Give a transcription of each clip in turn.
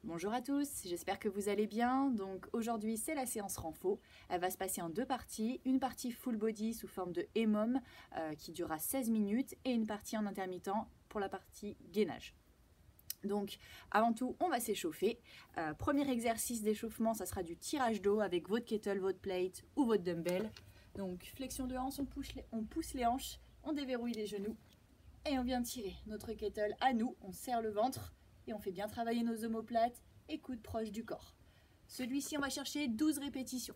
Bonjour à tous, j'espère que vous allez bien. Donc aujourd'hui c'est la séance renfo. Elle va se passer en deux parties. Une partie full body sous forme de EMOM qui durera 16 minutes et une partie en intermittent pour la partie gainage. Donc avant tout on va s'échauffer. Premier exercice d'échauffement, ça sera du tirage d'eau avec votre kettle, votre plate ou votre dumbbell. Donc flexion de hanche, on pousse les hanches, on déverrouille les genoux et on vient tirer notre kettle à nous, on serre le ventre. Et on fait bien travailler nos omoplates et coudes proches du corps. Celui-ci, on va chercher 12 répétitions.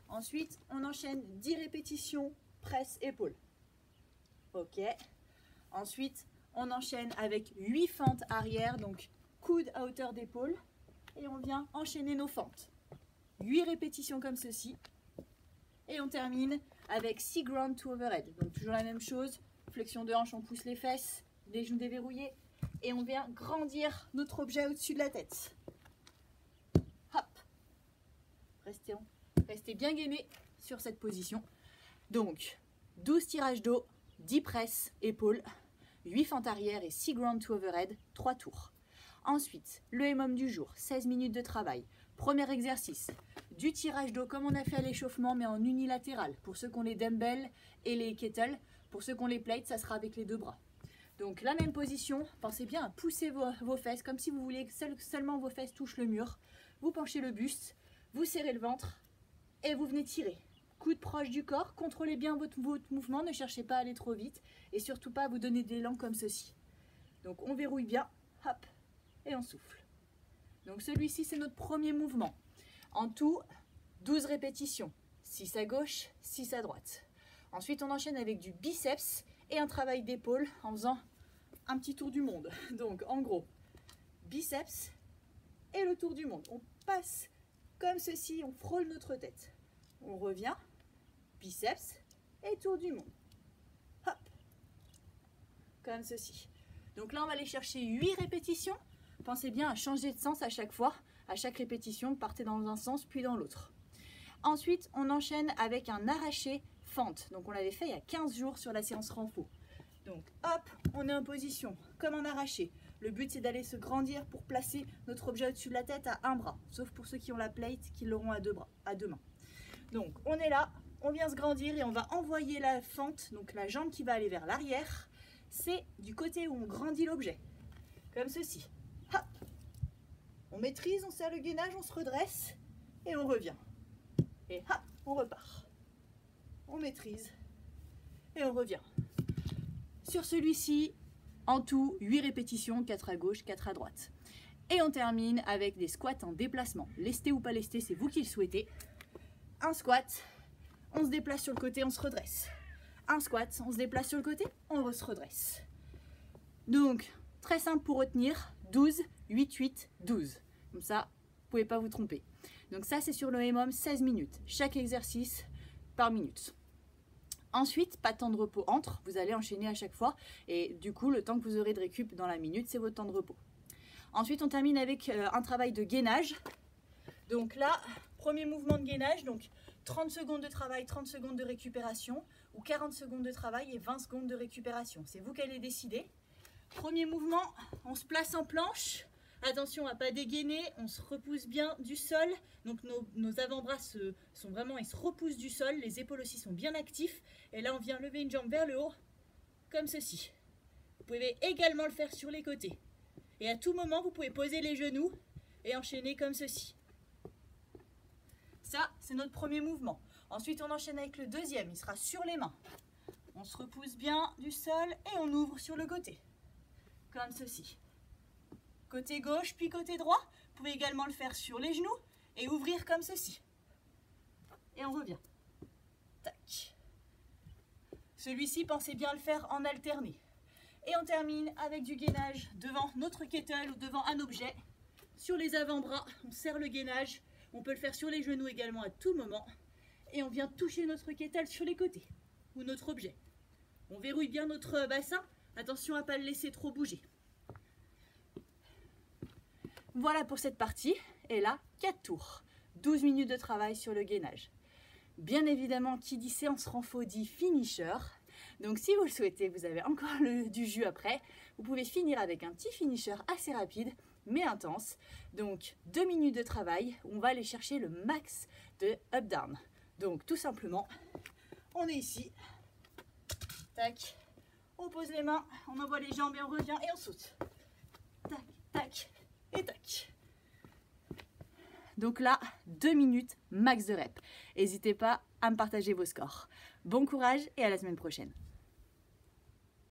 Ensuite, on enchaîne 10 répétitions, presse, épaule. Ok. Ensuite, on enchaîne avec 8 fentes arrière, donc coude à hauteur d'épaule. Et on vient enchaîner nos fentes. 8 répétitions comme ceci. Et on termine avec 6 ground to overhead. Donc toujours la même chose. Flexion de hanche, on pousse les fesses, les genoux déverrouillés. Et on vient grandir notre objet au-dessus de la tête. Hop. Restez bien gainé sur cette position. Donc, 12 tirages d'eau, 10 presses, épaules, 8 fentes arrière et 6 ground to overhead, 3 tours. Ensuite, le EMOM du jour, 16 minutes de travail. Premier exercice, du tirage d'eau comme on a fait à l'échauffement mais en unilatéral. Pour ceux qui ont les dumbbells et les kettles, pour ceux qui ont les plates, ça sera avec les deux bras. Donc la même position, pensez bien à pousser vos fesses comme si vous vouliez que seulement vos fesses touchent le mur. Vous penchez le buste, vous serrez le ventre et vous venez tirer. Coude proche du corps, contrôlez bien votre mouvement, ne cherchez pas à aller trop vite et surtout pas à vous donner d'élan comme ceci. Donc on verrouille bien, hop, et on souffle. Donc celui-ci c'est notre premier mouvement. En tout, 12 répétitions, 6 à gauche, 6 à droite. Ensuite on enchaîne avec du biceps et un travail d'épaule en faisant un petit tour du monde. Donc en gros, biceps et le tour du monde. On passe comme ceci, on frôle notre tête. On revient, biceps et tour du monde. Hop, comme ceci. Donc là, on va aller chercher 8 répétitions. Pensez bien à changer de sens à chaque fois. À chaque répétition, partez dans un sens puis dans l'autre. Ensuite, on enchaîne avec un arraché fente. Donc on l'avait fait il y a 15 jours sur la séance renfo. Donc hop, on est en position comme en arraché. Le but c'est d'aller se grandir pour placer notre objet au-dessus de la tête à un bras. Sauf pour ceux qui ont la plate qui l'auront à deux mains. Donc on est là, on vient se grandir et on va envoyer la fente, donc la jambe qui va aller vers l'arrière. C'est du côté où on grandit l'objet. Comme ceci. Hop. On maîtrise, on serre le gainage, on se redresse et on revient. Et hop, on repart. On maîtrise et on revient. Sur celui-ci, en tout, 8 répétitions, 4 à gauche, 4 à droite. Et on termine avec des squats en déplacement. Lesté ou pas lesté, c'est vous qui le souhaitez. Un squat, on se déplace sur le côté, on se redresse. Un squat, on se déplace sur le côté, on se redresse. Donc, très simple pour retenir, 12, 8, 8, 12. Comme ça, vous ne pouvez pas vous tromper. Donc ça, c'est sur le EMOM, 16 minutes. Chaque exercice par minute. Ensuite, pas de temps de repos entre, vous allez enchaîner à chaque fois et du coup, le temps que vous aurez de récup dans la minute, c'est votre temps de repos. Ensuite, on termine avec un travail de gainage. Donc là, premier mouvement de gainage, donc 30 secondes de travail, 30 secondes de récupération ou 40 secondes de travail et 20 secondes de récupération. C'est vous qui allez décider. Premier mouvement, on se place en planche. Attention à ne pas dégainer, on se repousse bien du sol. Donc nos avant-bras ils se repoussent du sol, les épaules aussi sont bien actifs. Et là on vient lever une jambe vers le haut, comme ceci. Vous pouvez également le faire sur les côtés. Et à tout moment, vous pouvez poser les genoux et enchaîner comme ceci. Ça, c'est notre premier mouvement. Ensuite, on enchaîne avec le deuxième, il sera sur les mains. On se repousse bien du sol et on ouvre sur le côté, comme ceci. Côté gauche puis côté droit, vous pouvez également le faire sur les genoux et ouvrir comme ceci. Et on revient. Tac. Celui-ci, pensez bien le faire en alterné. Et on termine avec du gainage devant notre kettle ou devant un objet. Sur les avant-bras, on serre le gainage. On peut le faire sur les genoux également à tout moment. Et on vient toucher notre kettle sur les côtés ou notre objet. On verrouille bien notre bassin. Attention à ne pas le laisser trop bouger. Voilà pour cette partie, et là, 4 tours, 12 minutes de travail sur le gainage. Bien évidemment, qui dit séance renfo dit finisher, donc si vous le souhaitez, vous avez encore du jus après, vous pouvez finir avec un petit finisher assez rapide, mais intense. Donc 2 minutes de travail où on va aller chercher le max de up-down. Donc tout simplement, on est ici, tac, on pose les mains, on envoie les jambes et on revient et on saute. Tac, tac et tac. Donc là, 2 minutes max de reps. N'hésitez pas à me partager vos scores. Bon courage et à la semaine prochaine.